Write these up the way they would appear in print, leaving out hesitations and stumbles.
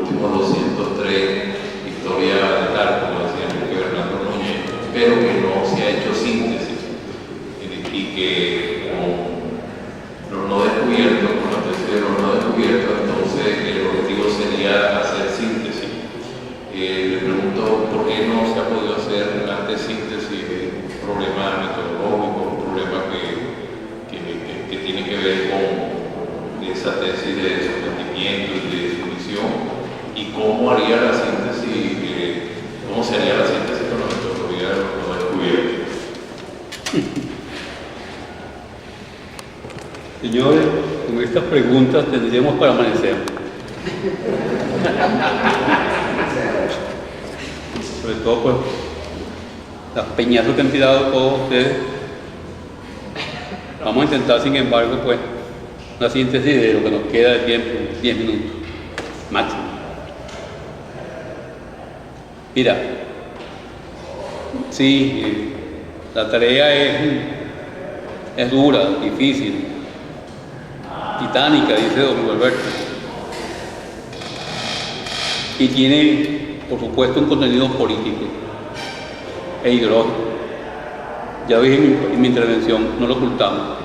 últimos 203 historia de tal, como decía Enrique Bernardo Núñez, pero que no se ha hecho síntesis y que con lo no descubierto, con la tesis de lo no descubierto, entonces el objetivo sería hacer síntesis. Le pregunto por qué no se ha podido hacer antes síntesis de un problema metodológico, un problema que tiene que ver con esa tesis de sometimiento y de sumisión, y cómo haría la síntesis, cómo se haría la síntesis con la metodología de lo descubierto. Señores, con estas preguntas tendríamos para amanecer. Sobre todo pues las peñazos que han tirado todos ustedes. Vamos a intentar, sin embargo, pues una síntesis de lo que nos queda de tiempo, 10 minutos máximo. Mira, sí, la tarea es dura, difícil, titánica, dice don Luis Alberto, y tiene, por supuesto, un contenido político e ideológico. Ya dije en mi intervención, no lo ocultamos.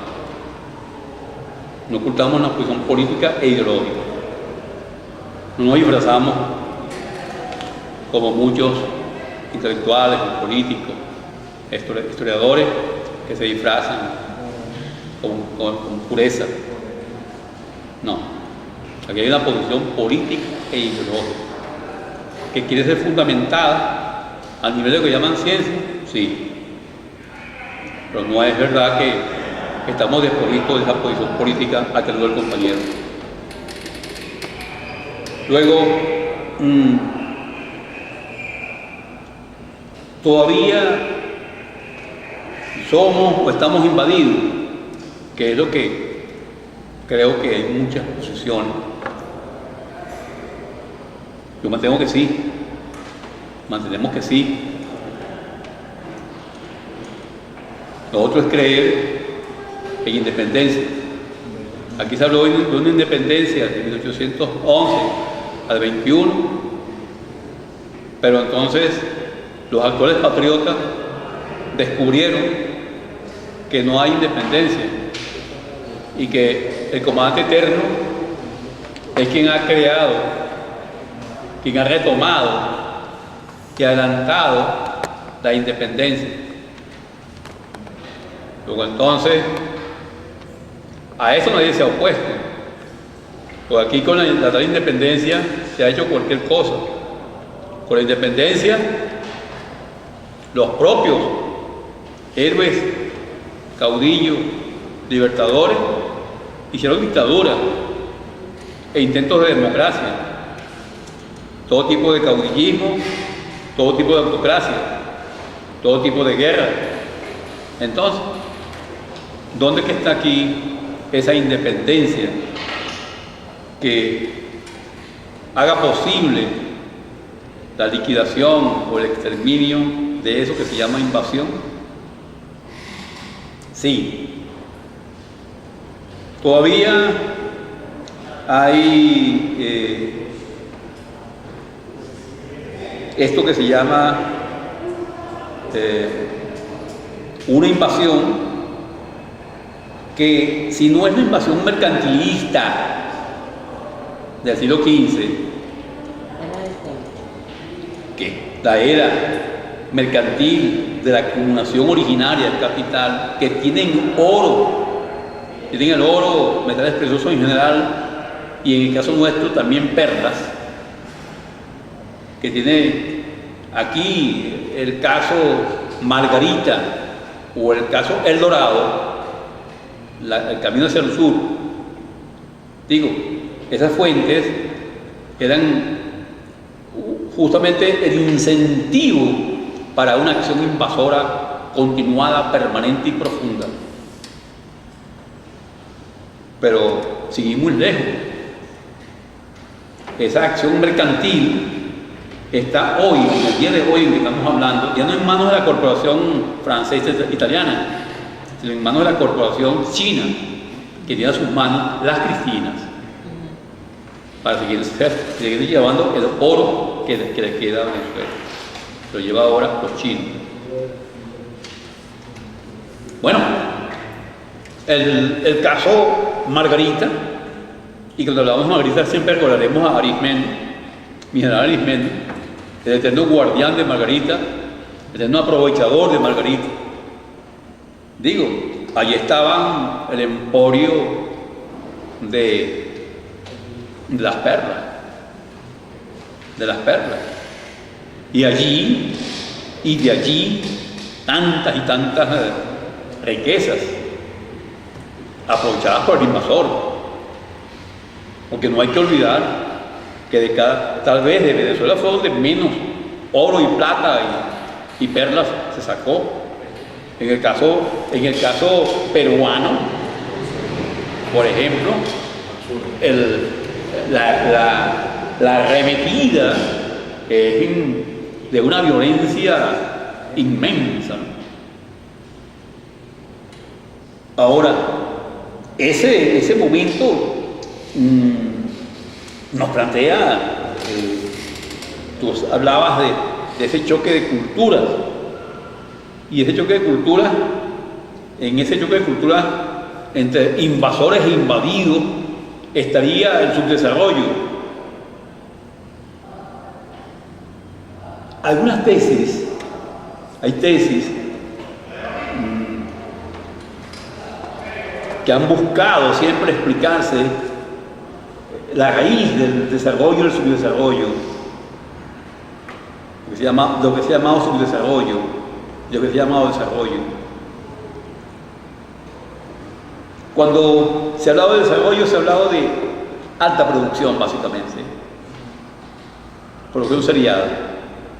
No ocultamos una posición política e ideológica. No nos disfrazamos como muchos intelectuales, políticos, historiadores que se disfrazan con pureza. No. Aquí hay una posición política e ideológica que quiere ser fundamentada a nivel de lo que llaman ciencia, sí. Pero no es verdad que estamos desprovistos de esa posición política a que lo del compañero. Luego, todavía somos o estamos invadidos, que es lo que creo que hay muchas posiciones. Yo mantengo que sí, mantenemos que sí. Lo otro es creer en independencia. Aquí se habló de una independencia de 1811 al 21, pero entonces los actuales patriotas descubrieron que no hay independencia y que el comandante eterno es quien ha creado, quien ha retomado y adelantado la independencia. Luego entonces, a eso nadie se ha opuesto. Pues aquí con la tal independencia se ha hecho cualquier cosa. Con la independencia, los propios héroes, caudillos, libertadores, hicieron dictaduras e intentos de democracia, todo tipo de caudillismo, todo tipo de autocracia, todo tipo de guerra. Entonces, ¿dónde que está aquí esa independencia que haga posible la liquidación o el exterminio de eso que se llama invasión? Sí. Todavía hay esto que se llama una invasión que, si no es una invasión mercantilista del siglo XV, que la era mercantil de la acumulación originaria del capital, que tienen oro, tienen el oro, metales preciosos en general, y en el caso nuestro también perlas, que tiene aquí el caso Margarita o el caso El Dorado, el camino hacia el sur. Digo, esas fuentes eran justamente el incentivo para una acción invasora continuada, permanente y profunda. Pero sin muy lejos, esa acción mercantil está hoy, en el día de hoy en que estamos hablando, ya no en manos de la corporación francesa italiana, sino en manos de la corporación china, que tiene a sus manos las cristinas. para seguir llevando el oro que le queda a Venezuela. Lo lleva ahora los chinos. Bueno, el caso Margarita, y cuando hablamos de Margarita siempre recordaremos a Arismendi, mi general Arismendi, el eterno guardián de Margarita, el eterno aprovechador de Margarita. Digo, allí estaban el emporio de las perlas, y allí, y de allí, tantas y tantas riquezas aprovechadas por el invasor, porque no hay que olvidar que tal vez de Venezuela fue donde menos oro y plata y perlas se sacó. En el caso peruano, por ejemplo, la arremetida es de una violencia inmensa. Ahora, ese momento nos plantea, tú hablabas de ese choque de culturas, y ese choque de culturas, en ese choque de culturas entre invasores e invadidos, estaría el subdesarrollo. Algunas tesis, hay tesis que han buscado siempre explicarse la raíz del desarrollo y del subdesarrollo, lo que se ha llamado subdesarrollo, lo que se ha llamado desarrollo. Cuando se ha hablado de desarrollo, se ha hablado de alta producción, básicamente, producción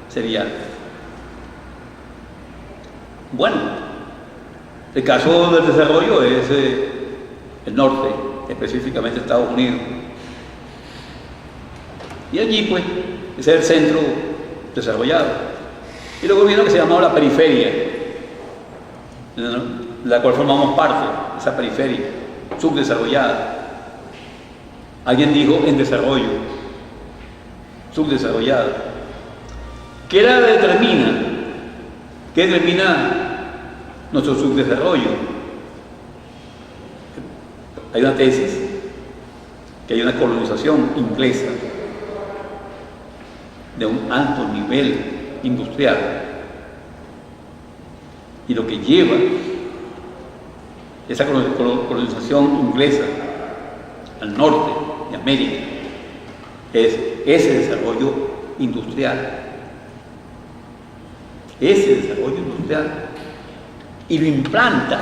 serial. Bueno, el caso del desarrollo es el norte, específicamente Estados Unidos. Y allí, pues, ese es el centro desarrollado. Y luego viene lo que se llamaba la periferia, de la cual formamos parte, esa periferia subdesarrollada. Alguien dijo en desarrollo, subdesarrollada. ¿Qué determina nuestro subdesarrollo? Hay una tesis que hay una colonización inglesa de un alto nivel industrial, y lo que lleva esa colonización inglesa al norte de América es ese desarrollo industrial, y lo implanta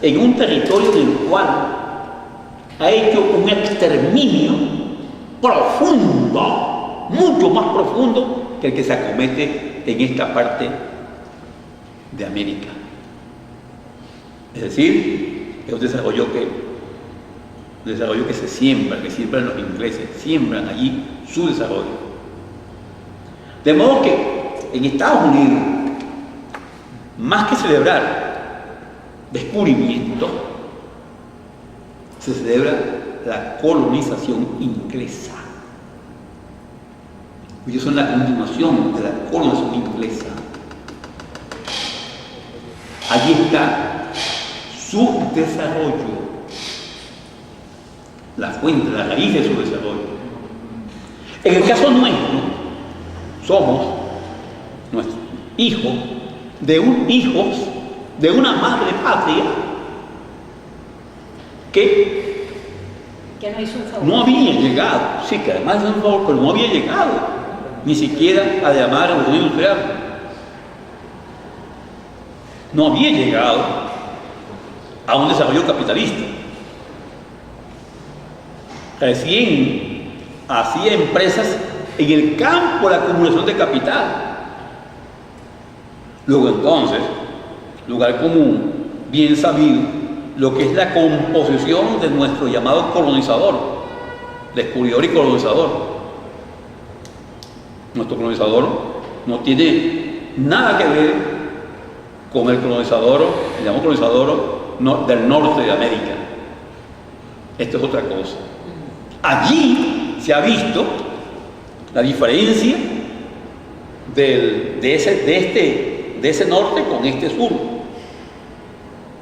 en un territorio en el cual ha hecho un exterminio profundo, mucho más profundo que el que se acomete en esta parte de América. Es decir, es un desarrollo que se siembra, que siembran los ingleses, siembran allí su desarrollo. De modo que en Estados Unidos, más que celebrar descubrimiento, se celebra la colonización inglesa. Ellos son la continuación de la colonización inglesa. Allí está su desarrollo, la fuente, la raíz de su desarrollo. En el caso nuestro, somos nuestros hijos de una madre patria que no hizo un favor. No había llegado, sí, que además hizo un favor, pero no había llegado ni siquiera a llamar a la revolución industrial. No había llegado a un desarrollo capitalista. Recién hacía empresas en el campo de la acumulación de capital. Luego entonces, lugar común, bien sabido, lo que es la composición de nuestro llamado colonizador, descubridor y colonizador. Nuestro colonizador no tiene nada que ver con el colonizador, el llamado colonizador del norte de América. Esto es otra cosa. Allí se ha visto la diferencia de ese norte con este sur.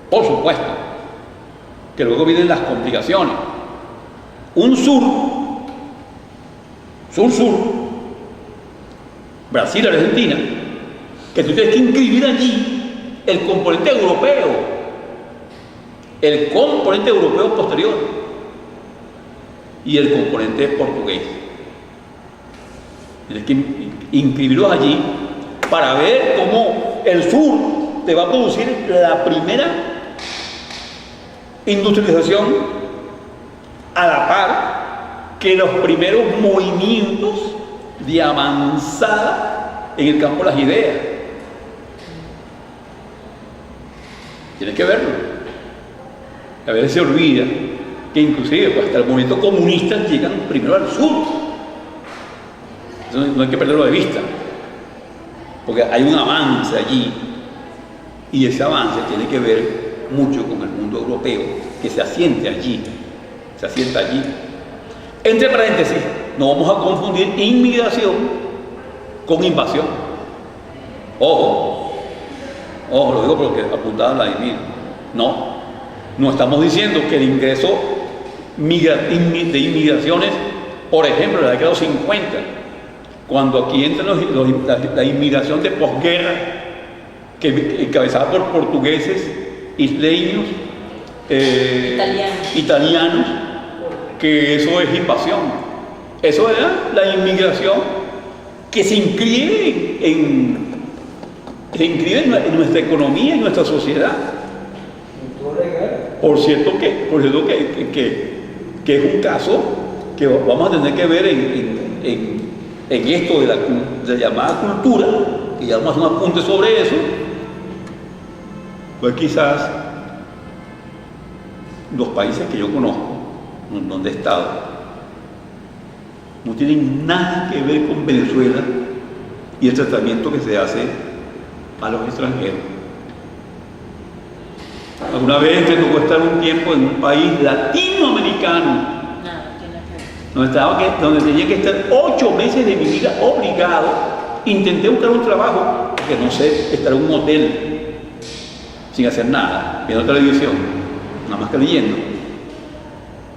Por supuesto, que luego vienen las complicaciones. Un sur, Brasil, Argentina, que tú tienes que inscribir allí el componente europeo posterior y el componente portugués. Tienes que inscribirlos allí para ver cómo el sur te va a producir la primera industrialización a la par que los primeros movimientos de avanzada en el campo de las ideas. Tienes que verlo. A veces se olvida que inclusive pues, hasta el movimiento comunista llegan primero al sur. Entonces, no hay que perderlo de vista, porque hay un avance allí, y ese avance tiene que ver mucho con el mundo europeo, que se asienta allí. Entre paréntesis, no vamos a confundir inmigración con invasión. Ojo, lo digo porque apuntaba Vladimir. No estamos diciendo que el ingreso de inmigraciones, por ejemplo, en la década de los 50, cuando aquí entra la inmigración de posguerra, encabezada por portugueses, isleños, italianos, que eso es invasión. Eso era la inmigración que se inscribe en nuestra economía, en nuestra sociedad. Por cierto que es un caso que vamos a tener que ver en esto de la llamada cultura, que ya vamos a hacer un apunte sobre eso. Pues quizás los países que yo conozco, donde he estado, no tienen nada que ver con Venezuela y el tratamiento que se hace a los extranjeros. Alguna vez me tocó estar un tiempo en un país latinoamericano, donde tenía que estar 8 meses de mi vida obligado. Intenté buscar un trabajo, porque no sé, estar en un hotel sin hacer nada, viendo televisión, nada más que leyendo.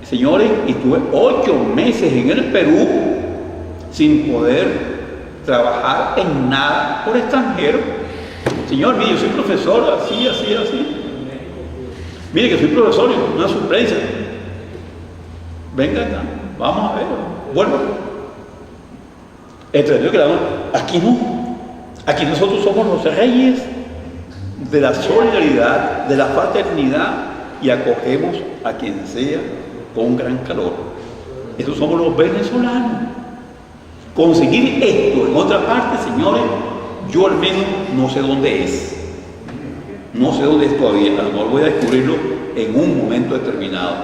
Señores, estuve 8 meses en el Perú sin poder trabajar en nada por extranjero. Señor, mire, yo soy profesor, así. Mire que soy profesor, una suplencia. Venga acá, vamos a ver, vuelvo. Aquí no. Aquí nosotros somos los reyes de la solidaridad, de la fraternidad, y acogemos a quien sea con gran calor. Esos somos los venezolanos. Conseguir esto en otra parte, señores, yo al menos no sé dónde es. No sé dónde es todavía, a lo mejor voy a descubrirlo en un momento determinado.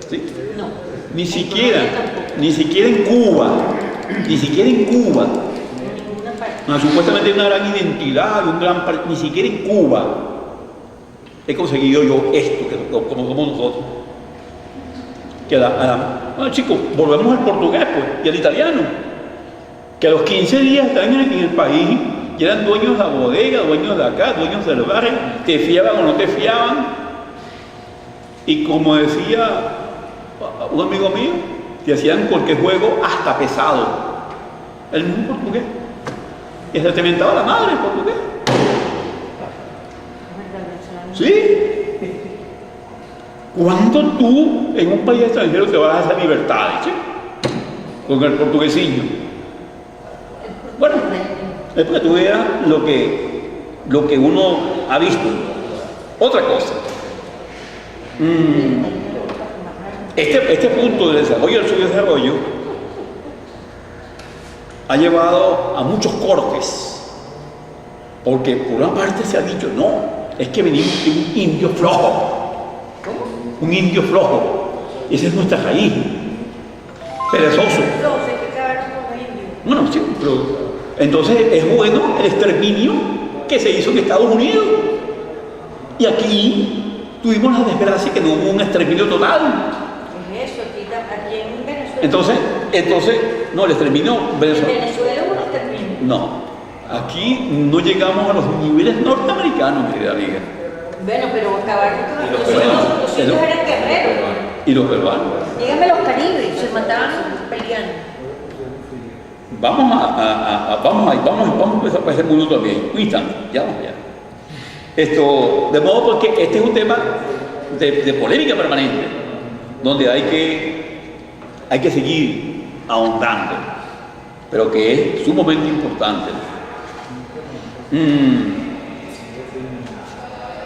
¿Sí? No. Ni siquiera en Cuba. No, supuestamente una gran identidad, ni siquiera en Cuba he conseguido yo esto, como somos nosotros. Bueno, chicos, volvemos al portugués pues, y al italiano, que a los 15 días están en el país y eran dueños de la bodega, dueños de acá, dueños del barrio, te fiaban o no te fiaban. Y como decía un amigo mío, te hacían cualquier juego hasta pesado. El mismo portugués. Y se te mentaba la madre el portugués. ¿Sí? ¿Cuándo tú en un país extranjero te vas a esa libertad, che? Con el portuguesillo? Bueno, es porque tú veas lo que uno ha visto. Otra cosa. Este punto del desarrollo del subdesarrollo ha llevado a muchos cortes, porque por una parte se ha dicho, no, es que venimos de un indio flojo. Un indio flojo. Esa es nuestra raíz. Perezoso. Bueno, sí, pero entonces es bueno el exterminio que se hizo en Estados Unidos. Y aquí tuvimos la desgracia que no hubo un exterminio total. Es eso, aquí en Venezuela. Entonces, no, el exterminio En Venezuela hubo un exterminio. no, aquí no llegamos a los niveles norteamericanos, mi querida amiga. Bueno, pero acabar con Los los peruanos. suyos eran guerreros. Y los peruanos. Díganme los caribes, se mataban peleando. Vamos a empezar por ese mundo también. Un instante, ya vamos ya. De modo porque este es un tema de polémica permanente, donde hay que seguir ahondando, pero que es sumamente importante.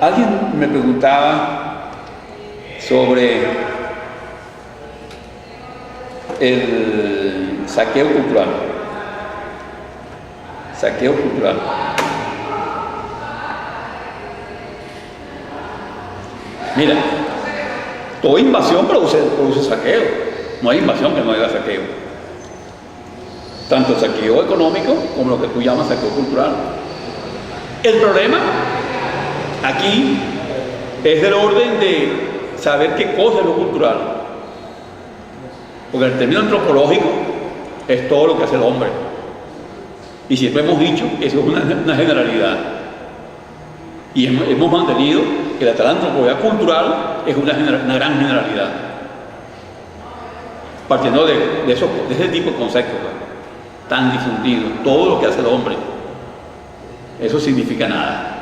Alguien me preguntaba sobre el saqueo cultural. Saqueo cultural. Mira, toda invasión produce saqueo. No hay invasión que no haya saqueo. Tanto saqueo económico como lo que tú llamas saqueo cultural. El problema aquí es del orden de saber qué cosa es lo cultural. Porque el término antropológico es todo lo que hace el hombre. Y siempre hemos dicho que eso es una generalidad. Y hemos mantenido que la tal antropología cultural es una gran generalidad. Partiendo de ese tipo de conceptos tan difundidos, todo lo que hace el hombre, eso significa nada.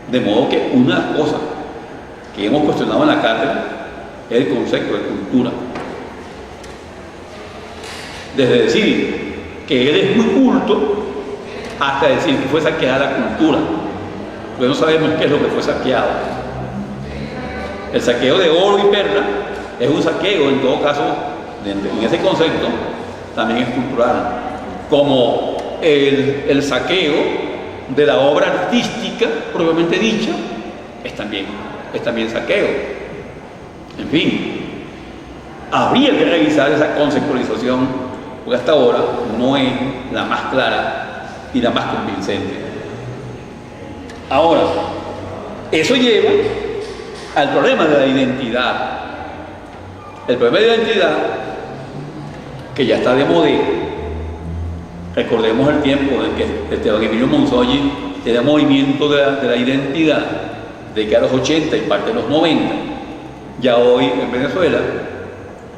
De modo que una de las cosas que hemos cuestionado en la cátedra es el concepto de cultura. Desde decir que él es muy culto hasta decir que fue saqueada la cultura, porque no sabemos qué es lo que fue saqueado. El saqueo de oro y perla es un saqueo, en todo caso, en ese concepto, también es cultural, como el saqueo de la obra artística propiamente dicha es también saqueo. En fin, habría que revisar esa conceptualización, porque hasta ahora no es la más clara y la más convincente. Ahora, eso lleva al problema de la identidad. El problema de la identidad, que ya está de moda. Recordemos el tiempo en que Esteban Emilio Monzoggi tenía movimiento de la identidad, de que a los 80 y parte de los 90. Ya hoy en Venezuela,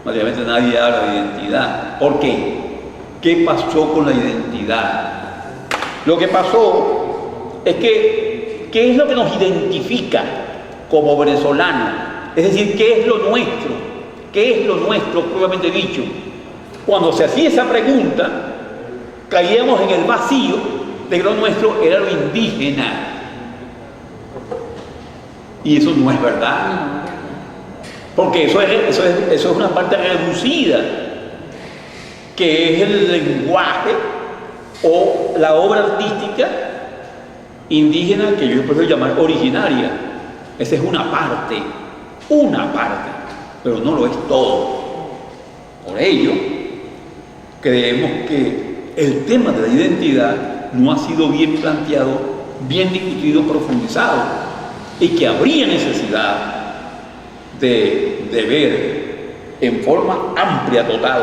mayormente nadie habla de identidad. ¿Por qué? ¿Qué pasó con la identidad? Lo que pasó es que, ¿qué es lo que nos identifica como venezolanos? Es decir, ¿qué es lo nuestro? ¿Qué es lo nuestro propiamente dicho? Cuando se hacía esa pregunta, caíamos en el vacío de que lo nuestro era lo indígena. Y eso no es verdad. Porque eso es una parte reducida, que es el lenguaje o la obra artística indígena, que yo prefiero llamar originaria. Esa es una parte, pero no lo es todo. Por ello, creemos que el tema de la identidad no ha sido bien planteado, bien discutido, profundizado, y que habría necesidad de ver en forma amplia, total,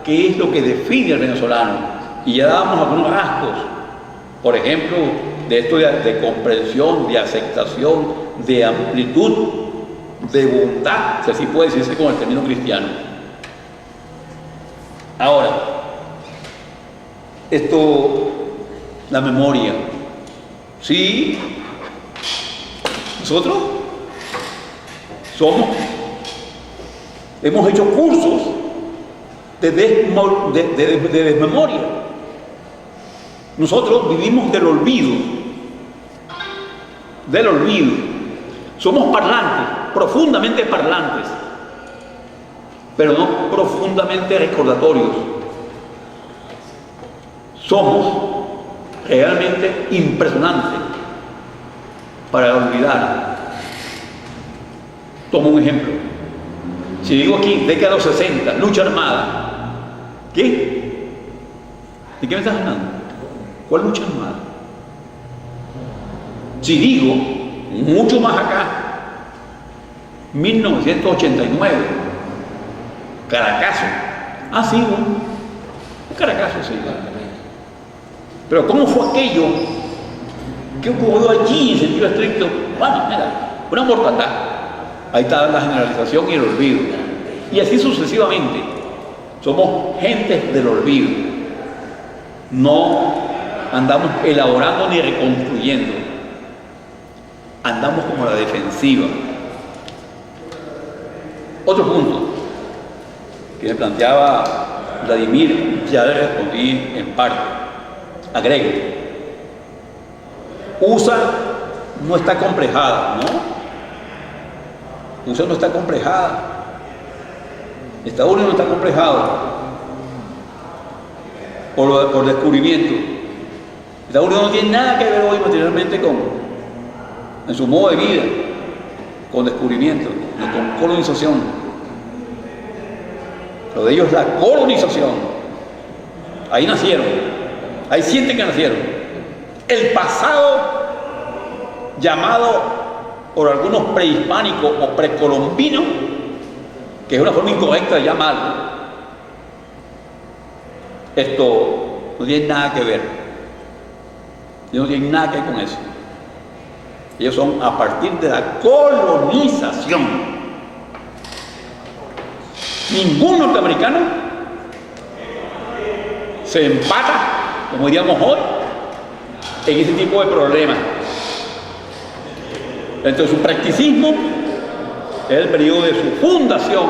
qué es lo que define al venezolano. Y ya dábamos algunos rasgos, por ejemplo, de esto de comprensión, de aceptación, de amplitud, de bondad, si así puede decirse con el término cristiano. Ahora, la memoria. Sí, nosotros hemos hecho cursos de desmemoria. Nosotros vivimos del olvido. Somos parlantes, profundamente parlantes, pero no profundamente recordatorios. Somos realmente impresionantes para olvidar. Tomo un ejemplo. Si digo aquí, década de los 60, lucha armada, ¿qué? ¿De qué me estás hablando? ¿Cuál lucha armada? Si digo, mucho más acá, 1989, Caracazo, ha sido un Caracazo, sí. Pero ¿cómo fue aquello? ¿Qué ocurrió allí en sentido estricto? Bueno, mira, una mortandad. Ahí está la generalización y el olvido. Y así sucesivamente. Somos gentes del olvido. No andamos elaborando ni reconstruyendo. Andamos como a la defensiva. Otro punto que me planteaba Vladimir, ya le respondí en parte. Agrego. USA no está complejada, ¿no? USA no está complejada. Estados Unidos no está complejado por descubrimiento. Estados Unidos no tiene nada que ver hoy materialmente en su modo de vida, con descubrimiento, no con colonización. Lo de ellos es la colonización. Ahí nacieron, ahí sienten que nacieron. El pasado llamado por algunos prehispánicos o precolombinos, que es una forma incorrecta de llamarlo, esto no tiene nada que ver. Ellos no tienen nada que ver con eso. Ellos son a partir de la colonización. Ningún norteamericano se empata, como diríamos hoy, en ese tipo de problemas. Entonces su practicismo es el periodo de su fundación,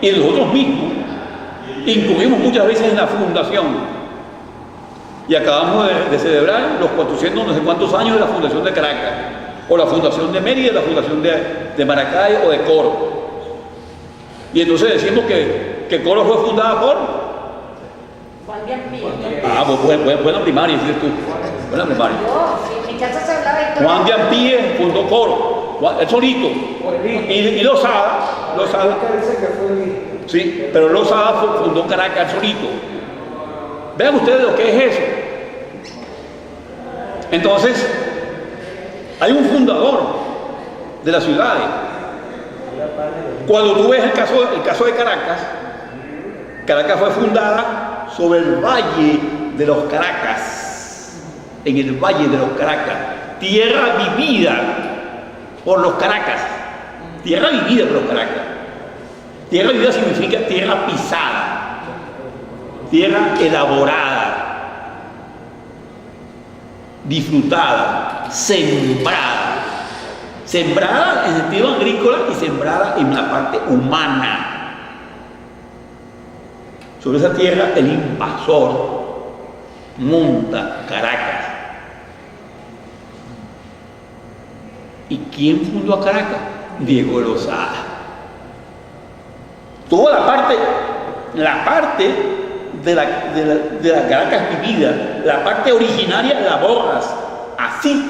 y nosotros mismos incurrimos muchas veces en la fundación, y acabamos de celebrar los 400 no sé cuántos años de la fundación de Caracas, o la fundación de Mérida, la fundación de Maracay o de Coro, y entonces decimos que Coro fue fundada por Juan de Ampío. buena primaria, dices tú. Buena primaria. En mi casa se hablaba de Juan de Ampíe fundó Coro, el solito. Y Lozada, sí, pero Lozada fundó Caracas solito. Vean ustedes lo que es eso. Entonces, hay un fundador de las ciudades. Cuando tú ves el caso de Caracas, Caracas fue fundada sobre el Valle de los Caracas, en el Valle de los Caracas, tierra vivida por los Caracas, tierra vivida por los Caracas. Tierra vivida significa tierra pisada, tierra elaborada, disfrutada, sembrada. Sembrada en sentido agrícola y sembrada en la parte humana. Sobre esa tierra el invasor monta Caracas. ¿Y quién fundó a Caracas? Diego Lozada. Toda la parte de la Caracas vivida, la parte originaria la borras. Así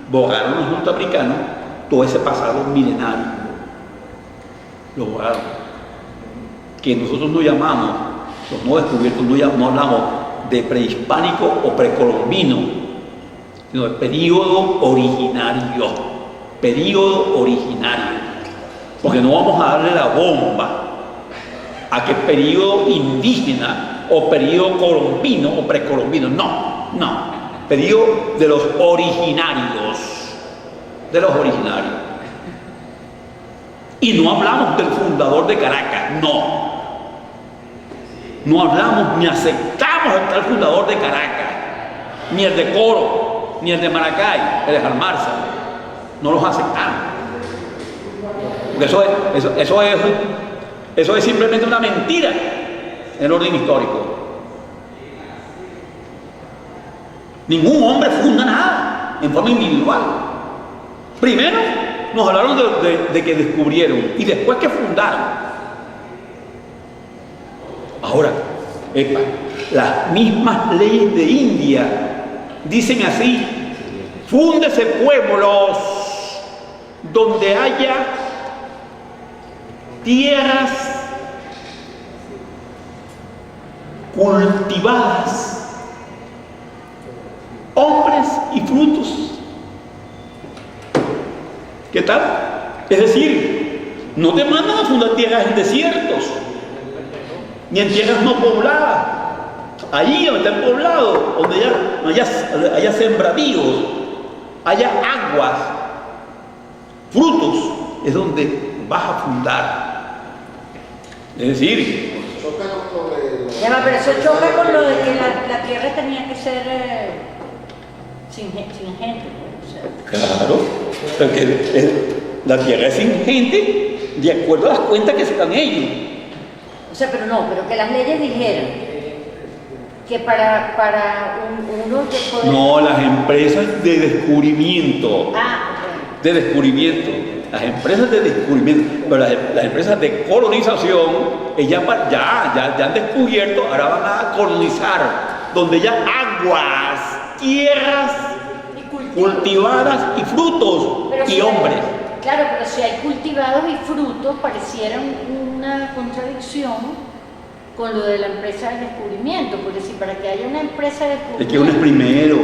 borraron los norteamericanos todo ese pasado milenario. Lo borraron. Que nosotros no llamamos, los no descubiertos, no hablamos de prehispánico o precolombino, sino de periodo originario. Periodo originario. Porque no vamos a darle la bomba a que periodo indígena o periodo colombino o precolombino. No. Periodo de los originarios. De los originarios. Y no hablamos del fundador de Caracas, no hablamos ni aceptamos el tal fundador de Caracas, ni el de Coro, ni el de Maracay, el de Jalmarza. No los aceptamos. Porque eso es simplemente una mentira en el orden histórico. Ningún hombre funda nada en forma individual. Primero nos hablaron de que descubrieron y después que fundaron. Ahora, las mismas leyes de India dicen así: fúndese pueblos donde haya tierras cultivadas, hombres y frutos. ¿Qué tal? Es decir, no te mandan a fundar tierras en desiertos, ni en tierras no pobladas. Allí donde está el poblado, donde haya sembradíos, haya aguas, frutos, es donde vas a fundar. Es decir, Pero eso choca con lo de que la tierra tenía que ser sin gente. Pues, o sea. claro, porque la tierra es sin gente de acuerdo a las cuentas que se dan ellos. O sea, pero que las leyes dijeran que para uno que puede... No, las empresas de descubrimiento. Ok. De descubrimiento. Las empresas de descubrimiento, pero las empresas de colonización, ellas ya han descubierto, ahora van a colonizar, donde ya aguas, tierras cultivadas y frutos Pero y si hombres. Claro, pero si hay cultivados y frutos, pareciera una contradicción con lo de la empresa de descubrimiento, porque si para que haya una empresa de Es que uno es primero,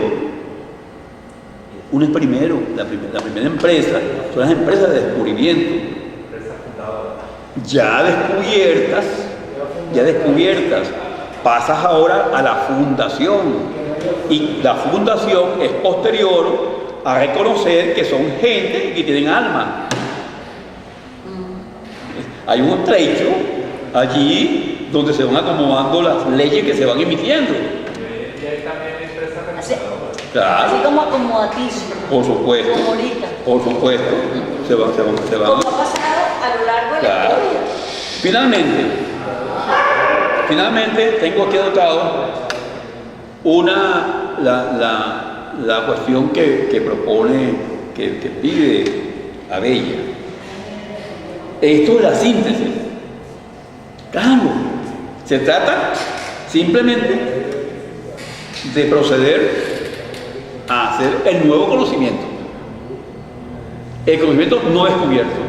la primera empresa son las empresas de descubrimiento. Ya descubiertas, pasas ahora a la fundación. Y la fundación es posterior a reconocer que son gente que tienen alma. Hay un trecho allí donde se van acomodando las leyes que se van emitiendo. Así, Claro. así como acomodaticio. Por supuesto. Como ahorita. Por supuesto. Se van. Como ha pasado a lo largo de la Claro. historia. Finalmente tengo aquí anotado la cuestión que propone, que pide Abella. Esto es la síntesis. Claro, se trata simplemente de proceder a hacer el nuevo conocimiento. El conocimiento no descubierto.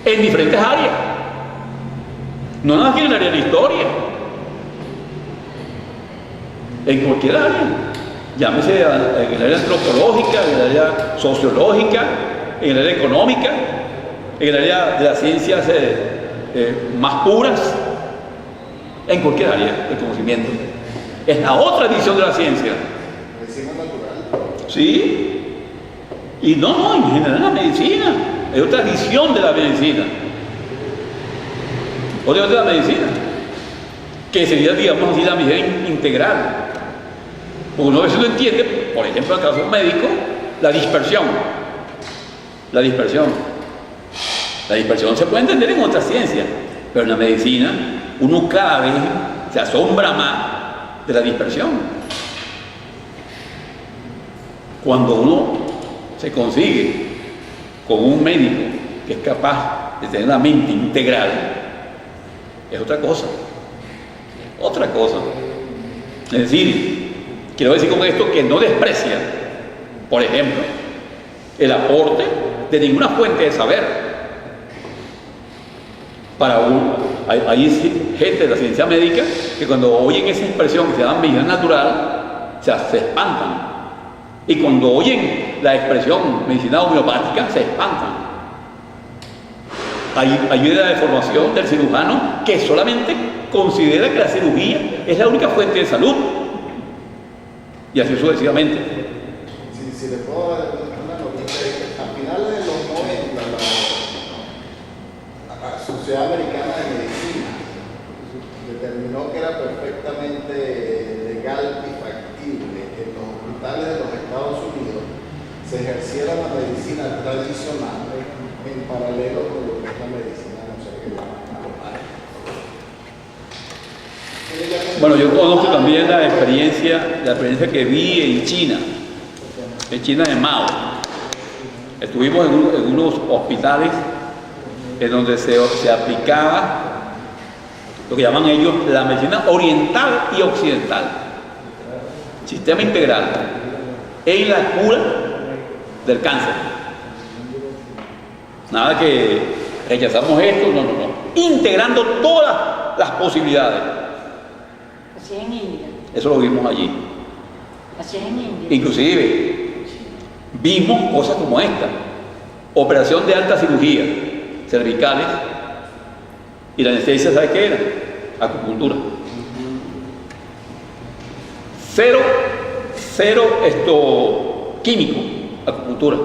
En diferentes áreas. No nada más que en el área de la historia. En cualquier área. Llámese en el área antropológica, en el área sociológica, en el área económica, en el área de las ciencias más puras. En cualquier área del conocimiento. Es la otra división de la ciencia. Medicina natural. ¿Sí? Y no, en general la medicina. Es otra visión de la medicina. Otra de la medicina. Que sería, digamos así, la medicina integral. Porque uno a veces no entiende, por ejemplo, en el caso médico, la dispersión. La dispersión se puede entender en otras ciencias, pero en la medicina uno cada vez se asombra más de la dispersión. Cuando uno se consigue con un médico que es capaz de tener una mente integral, es otra cosa. Otra cosa. Es decir, quiero decir con esto que no desprecia, por ejemplo, el aporte de ninguna fuente de saber. Para hay gente de la ciencia médica que cuando oyen esa expresión que se llama medicina natural, se espantan. Y cuando oyen la expresión medicina homeopática, se espantan. Hay una deformación del cirujano que solamente considera que la cirugía es la única fuente de salud. Y así sucesivamente. Si le puedo dar una noticia, a finales de los 90, la Sociedad Americana de Medicina determinó que era perfectamente legal y factible que en los hospitales de los Estados Unidos se ejerciera la medicina tradicional en paralelo con lo que es la medicina, no sé qué llama. Bueno, yo conozco también la experiencia que vi en China de Mao. Estuvimos en unos hospitales en donde se aplicaba lo que llaman ellos la medicina oriental y occidental, sistema integral en la cura del cáncer. Nada que rechazamos esto, no, integrando todas las posibilidades. Así es en India. Eso lo vimos allí. Así es en India. Inclusive vimos cosas como esta. operación de alta cirugía, cervicales, y la anestesia, ¿sabe qué era? Acupuntura. Cero químico, acupuntura.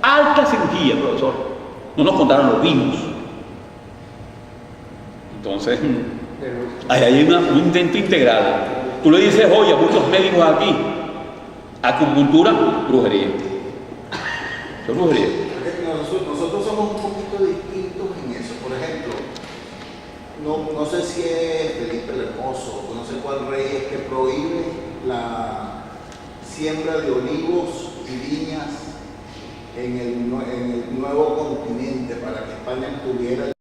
Alta cirugía, profesor. No nos contaron, lo vimos. Entonces, ahí hay un intento integral. Tú le dices hoy a muchos médicos aquí, acupuntura, brujería. Eso es brujería. Nosotros somos un poquito distintos en eso. Por ejemplo, no sé si es Felipe el Hermoso, no sé cuál rey es que prohíbe la siembra de olivos y viñas en el nuevo continente para que España tuviera